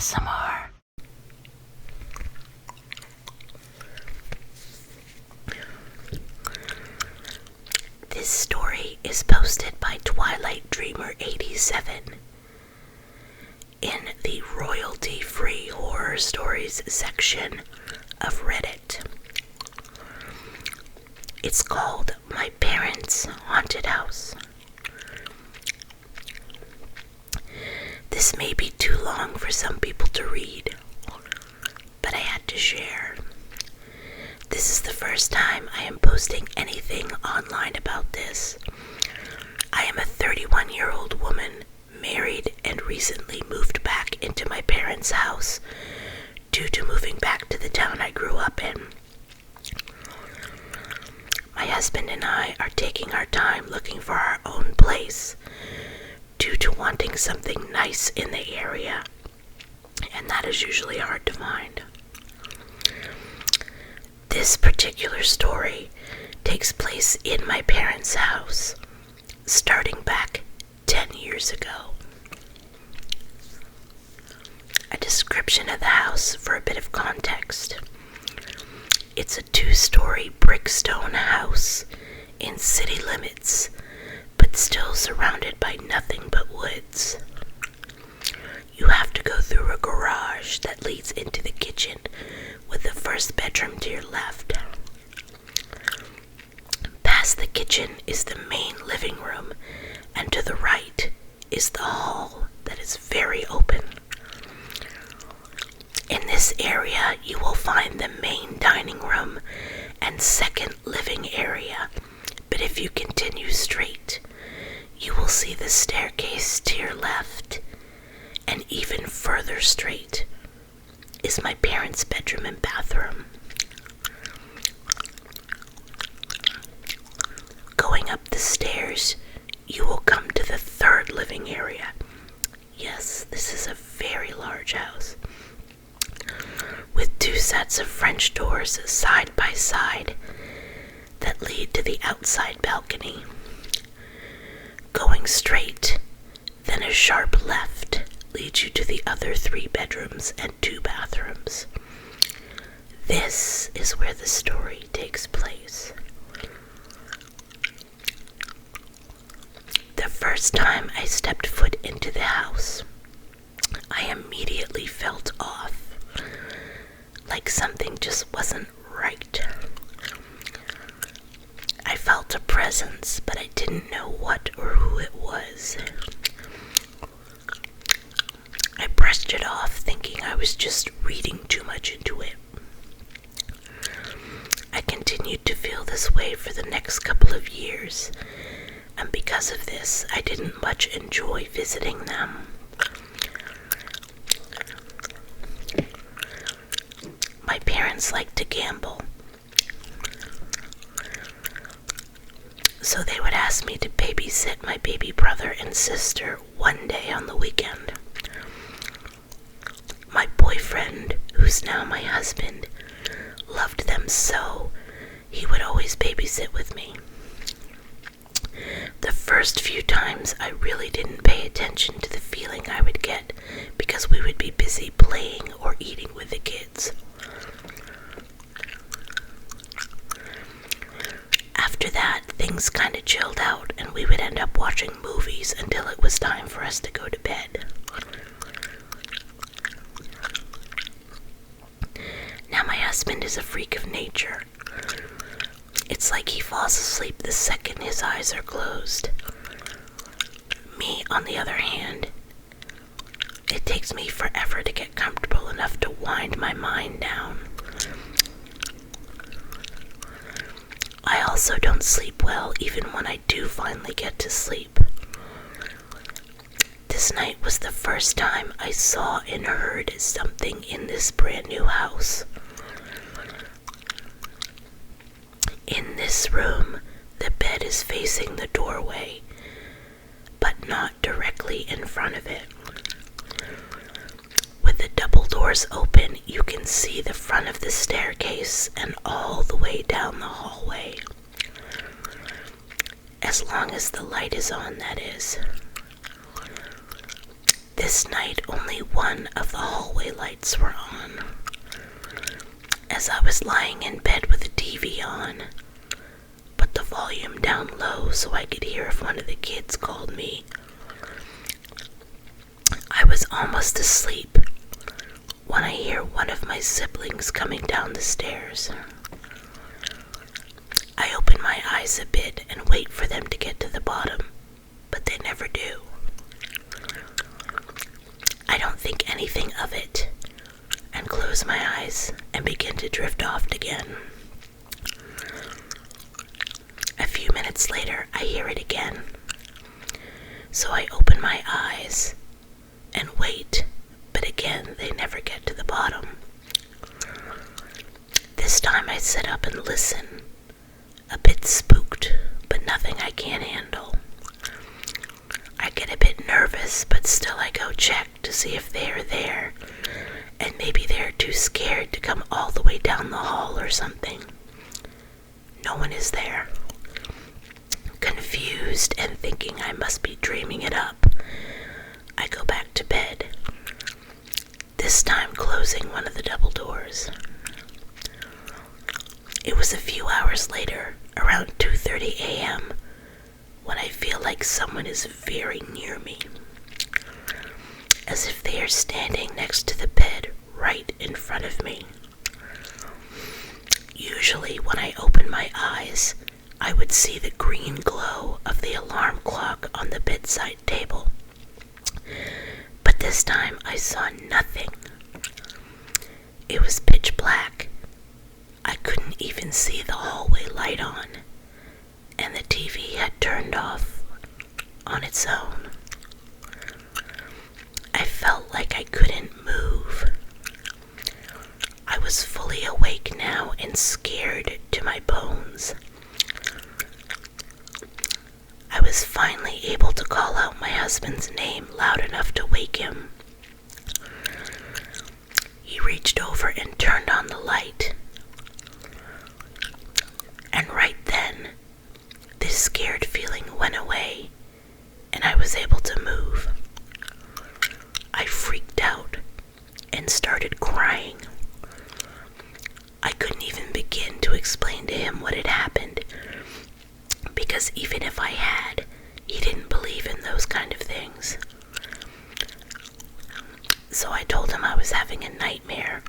ASMR. This story is posted by Twilight Dreamer 87 in the royalty-free horror stories section of Reddit. It's called My Parents' Haunted House. This may be too long for some people to read, but I had to share. This is the first time I am posting anything online about this. I am a 31-year-old woman, married, and recently moved back into my parents' house due to moving back to the town I grew up in. My husband and I are taking our time looking for our own place due to wanting something nice in the area, and that is usually hard to find. This particular story takes place in my parents' house, starting back 10 years ago. A description of the house for a bit of context. It's a 2-story brickstone house in city limits, but still surrounded by nothing but woods. You have to go through a garage that leads into the kitchen with the first bedroom to your left. Past the kitchen is the main living room, and to the right is the hall that is very open. In this area, you will find the main dining room and second living area, but if you continue straight, you will see the staircase to your left, and even further straight is my parents' bedroom and bathroom. Going up the stairs, you will come to the third living area. Yes, this is a very large house, with 2 sets of French doors side by side that lead to the outside balcony. Going straight, then a sharp left leads you to the other 3 bedrooms and 2 bathrooms. This is where the story takes place. The first time I stepped foot into the house, I immediately felt off, like something just wasn't right. I felt a presence, but I didn't know what or who it was. I brushed it off, thinking I was just reading too much into it. I continued to feel this way for the next couple of years, and because of this, I didn't much enjoy visiting them. My parents liked to gamble, so they would ask me to babysit my baby brother and sister one day on the weekend. My boyfriend, who's now my husband, loved them so he would always babysit with me. The first few times I really didn't pay attention to the feeling I would get because we would be busy playing or eating with the kids. After that, things kind of chilled out and we would end up watching movies until it was time for us to go to bed. Now my husband is a freak of nature. It's like he falls asleep the second his eyes are closed. Me, on the other hand, it takes me forever to get comfortable enough to wind my mind down. I also don't sleep well even when I do finally get to sleep. This night was the first time I saw and heard something in this brand new house. In this room, the bed is facing the doorway, but not directly in front of it. With the double doors open, you can see the front of the staircase and all the way down the hallway. As long as the light is on, that is. This This night, only one of the hallway lights were on. As I was lying in bed with the TV on, but the volume down low so I could hear if one of the kids called me, I was almost asleep when I hear one of my siblings coming down the stairs. I open my eyes a bit and wait for them to get to the bottom, but they never do. I don't think anything of it and close my eyes and begin to drift off again. A few minutes later, I hear it again. So I open my eyes and wait, but again, they never get to the bottom. This time I sit up and listen, a bit spooked, but nothing I can't handle. I get a bit nervous, but still I go check to see if they're there, and maybe they're too scared to come all the way down the hall or something. No one is there. Confused and thinking I must be dreaming it up, I go back to bed, this time closing one of the double doors. It was a few hours later, around 2:30 a.m., when I feel like someone is very near me, as if they are standing next to the bed right in front of me. Usually when I open my eyes, I would see the green glow of the alarm clock on the bedside table. But this time I saw nothing. It was pitch black. I couldn't even see the hallway light on, and the TV had turned off on its own. I felt like I couldn't move. I was fully awake now and scared to my bones. I was finally able to call out my husband's name loud enough to wake him. He reached over and turned on the light. And right then, this scared feeling went away, and I was able to move. I freaked out and started crying. I couldn't even begin to explain to him what had happened, because even if I had, he didn't believe in those kind of things. So I told him I was having a nightmare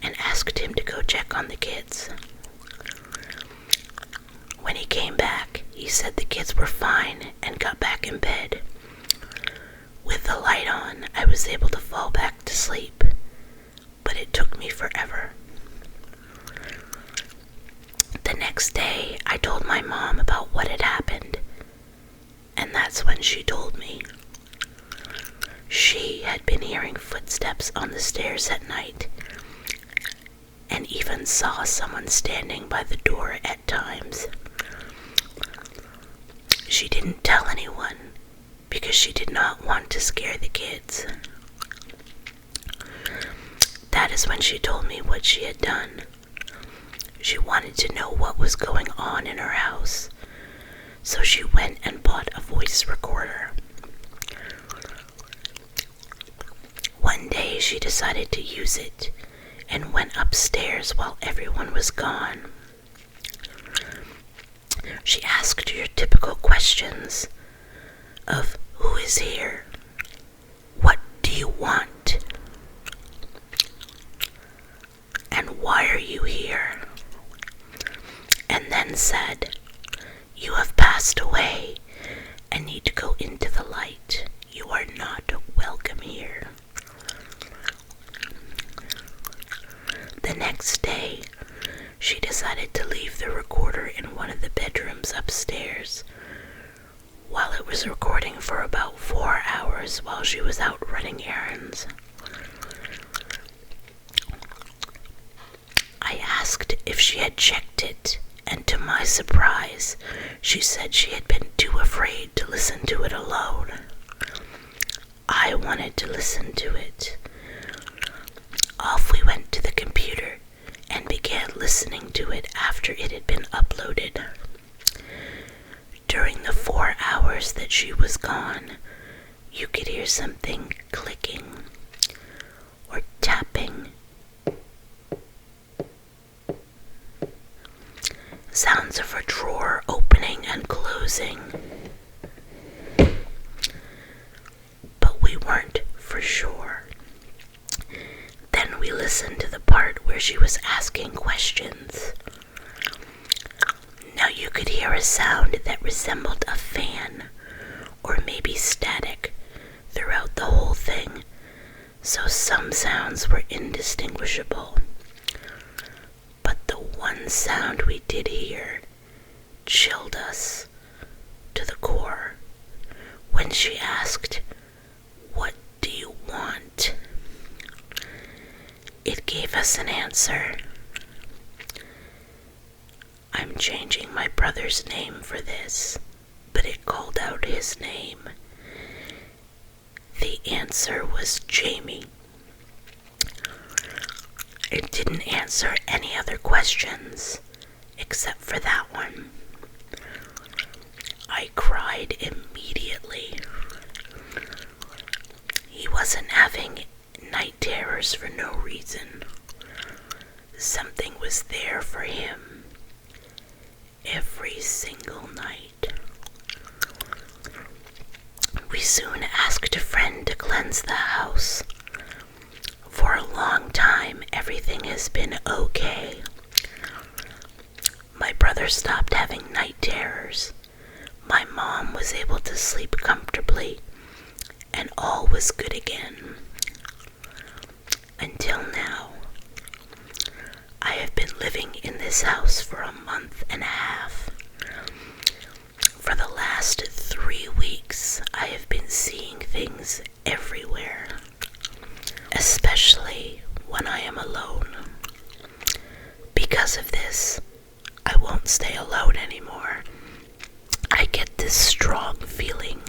and asked him to go check on the kids. When he came back, he said the kids were fine and got back in bed. With the light on, I was able to fall back to sleep, but it took me forever. The next day, I told my mom about what had happened, and that's when she told me. She had been hearing footsteps on the stairs at night, and even saw someone standing by the door at times. She didn't tell anyone because she did not want to scare the kids. That is when she told me what she had done. She wanted to know what was going on in her house, so she went and bought a voice recorder. One day she decided to use it and went upstairs while everyone was gone. She asked your typical questions of who is here, what do you want, and why are you here? And then said, you have passed away and need to go into the light. You are not welcome here. The next day, she decided to leave the recorder in one of the bedrooms upstairs, while it was recording for about 4 hours while she was out running errands. I asked if she had checked it, and to my surprise, she said she had been too afraid to listen to it alone. I wanted to listen to it. Off we went to the computer and began listening to it after it had been uploaded. During the 4 hours that she was gone, you could hear something clicking or tapping. Sounds of a drawer opening and closing. But we weren't for sure. Then we listened to the part where she was asking questions. Now you could hear a sound that resembled a fan or maybe static throughout the whole thing, so some sounds were indistinguishable. But the one sound we did hear chilled us to the core when she asked, "What do you want?" It gave us an answer. I'm changing my brother's name for this, but it called out his name. The answer was Jamie. It didn't answer any other questions except for that one. I cried immediately. He wasn't having night terrors for no reason. Something was there for him every single night. We soon asked a friend to cleanse the house. For a long time, everything has been okay. My brother stopped having night terrors. My mom was able to sleep comfortably, and all was good again. Until now. I have been living in this house for a month and a half. For the last 3 weeks, I have been seeing things everywhere, especially when I am alone. Because of this, I won't stay alone anymore. I get this strong feeling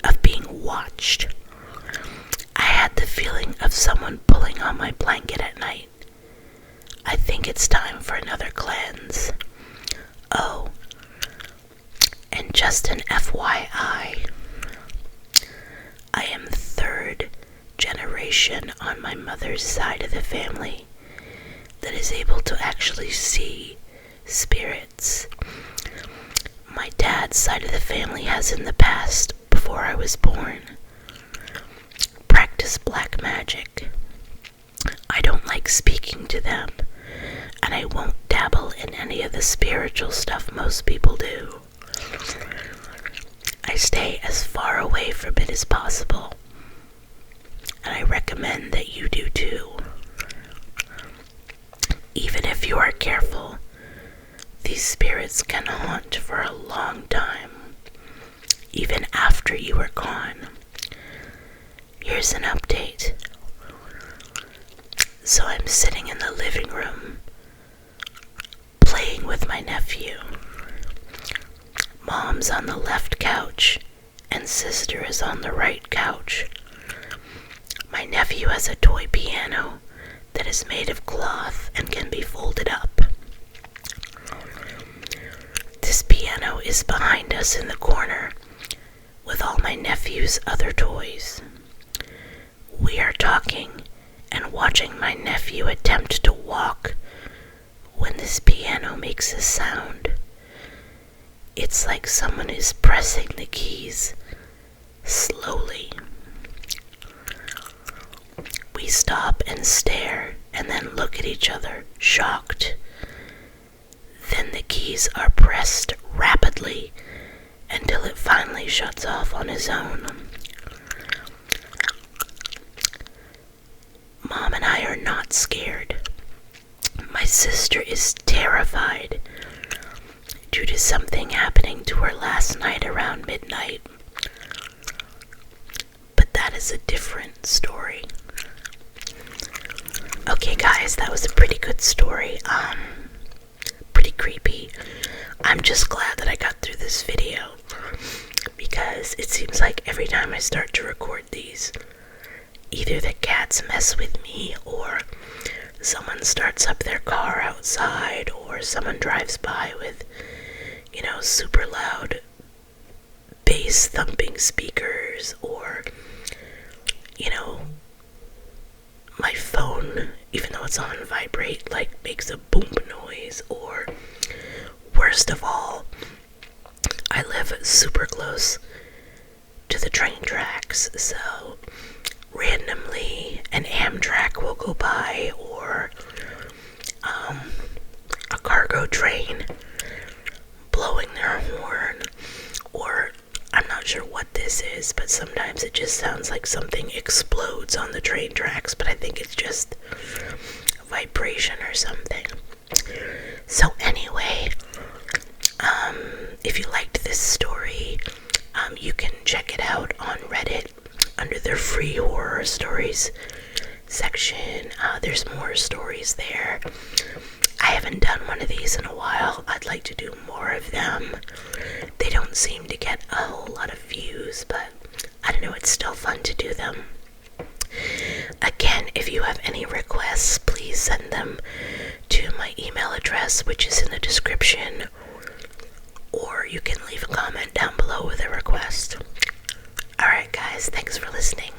of being watched. I had the feeling of someone pulling on my blanket at night. I think it's time for another cleanse. Oh, and just an FYI, I am 3rd generation on my mother's side of the family that is able to actually see spirits. My dad's side of the family has in the past, before I was born, practiced black magic. I don't like speaking to them, and I won't dabble in any of the spiritual stuff most people do. I stay as far away from it as possible, and I recommend that you do too. Even if you are careful, these spirits can haunt for a long time, even after you are gone. Here's an update. So I'm sitting in the living room, playing with my nephew. Mom's on the left couch, and sister is on the right couch. My nephew has a toy piano that is made of cloth and can be folded up. This piano is behind us in the corner with all my nephew's other toys. We are talking and watching my nephew attempt to walk when this piano makes a sound. It's like someone is pressing the keys slowly. We stop and stare and then look at each other, shocked. Then the keys are pressed rapidly until it finally shuts off on its own. Mom and I are not scared. My sister is terrified due to something happening to her last night around midnight. But that is a different story. Okay guys, that was a pretty good story. Pretty creepy. I'm just glad that I got through this video, because it seems like every time I start to record these, either the cats mess with me, or someone starts up their car outside, or someone drives by with, super loud bass thumping speakers whispers, or, you know, my phone, even though it's on vibrate, like makes a boom noise, or worst of all, I live super close to the train tracks, so randomly an Amtrak will go by, or a cargo train blowing their horn, or I'm not sure what this is, but sometimes it just sounds like something explodes on the train tracks, but I think it's just vibration or something. So anyway, if you liked this story, you can check it out on Reddit under their free horror stories section. There's more stories there. I haven't done one of these in a while. I'd like to do more of them. They don't seem to get a whole lot of views, but I don't know, it's still fun to do them. Again, if you have any requests, please send them to my email address, which is in the description, or you can leave a comment down below with a request. Alright guys, thanks for listening.